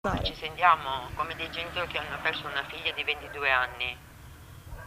Ci sentiamo come dei genitori che hanno perso una figlia di 22 anni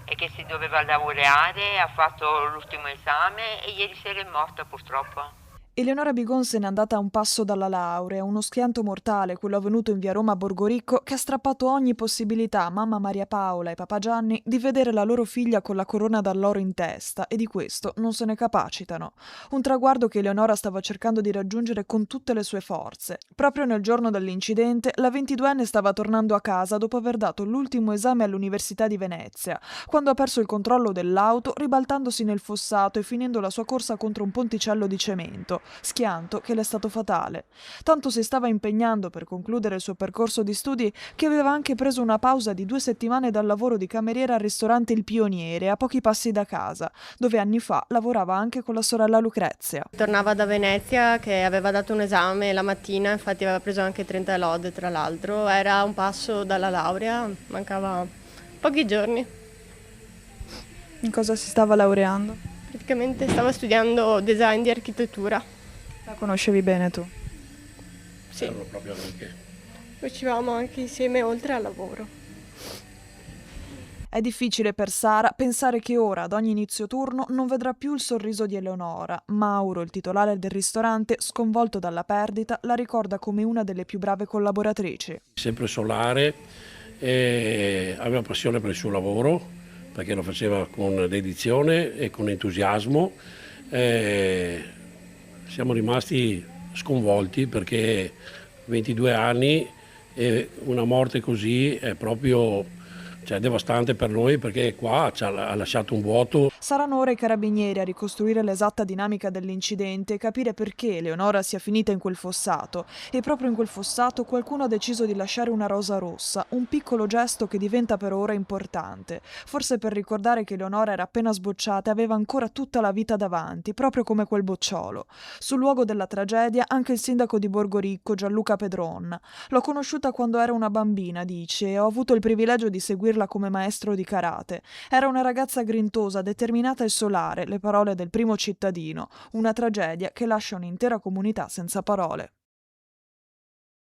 e che si doveva laureare, ha fatto l'ultimo esame e ieri sera è morta purtroppo. Eleonora Bigon se n'è andata a un passo dalla laurea, uno schianto mortale, quello avvenuto in via Roma a Borgoricco, che ha strappato ogni possibilità a mamma Maria Paola e papà Gianni di vedere la loro figlia con la corona d'alloro in testa e di questo non se ne capacitano. Un traguardo che Eleonora stava cercando di raggiungere con tutte le sue forze. Proprio nel giorno dell'incidente, la 22enne stava tornando a casa dopo aver dato l'ultimo esame all'Università di Venezia, quando ha perso il controllo dell'auto, ribaltandosi nel fossato e finendo la sua corsa contro un ponticello di cemento. Schianto che le è stato fatale. Tanto si stava impegnando per concludere il suo percorso di studi che aveva anche preso una pausa di 2 settimane dal lavoro di cameriera al ristorante Il Pioniere, a pochi passi da casa, dove anni fa lavorava anche con la sorella Lucrezia. Tornava da Venezia che aveva dato un esame la mattina, infatti aveva preso anche 30 lode tra l'altro, era a un passo dalla laurea, mancava pochi giorni. In cosa si stava laureando? Praticamente stava studiando design di architettura. La conoscevi bene tu? Sì, Erano proprio amiche. uscivamo anche insieme oltre al lavoro. È difficile per Sara pensare che ora, ad ogni inizio turno, non vedrà più il sorriso di Eleonora. Mauro, il titolare del ristorante, sconvolto dalla perdita, la ricorda come una delle più brave collaboratrici. Sempre solare, e aveva passione per il suo lavoro, perché lo faceva con dedizione e con entusiasmo. Siamo rimasti sconvolti perché 22 anni e una morte così è proprio devastante per noi, perché qua ha lasciato un vuoto. Saranno ora i carabinieri a ricostruire l'esatta dinamica dell'incidente e capire perché Eleonora sia finita in quel fossato. E proprio in quel fossato qualcuno ha deciso di lasciare una rosa rossa, un piccolo gesto che diventa per ora importante. Forse per ricordare che Eleonora era appena sbocciata e aveva ancora tutta la vita davanti, proprio come quel bocciolo. Sul luogo della tragedia anche il sindaco di Borgoricco, Gianluca Pedron. L'ho conosciuta quando era una bambina, dice, e ho avuto il privilegio di seguirla come maestro di karate. Era una ragazza grintosa, determinata e solare, le parole del primo cittadino, una tragedia che lascia un'intera comunità senza parole.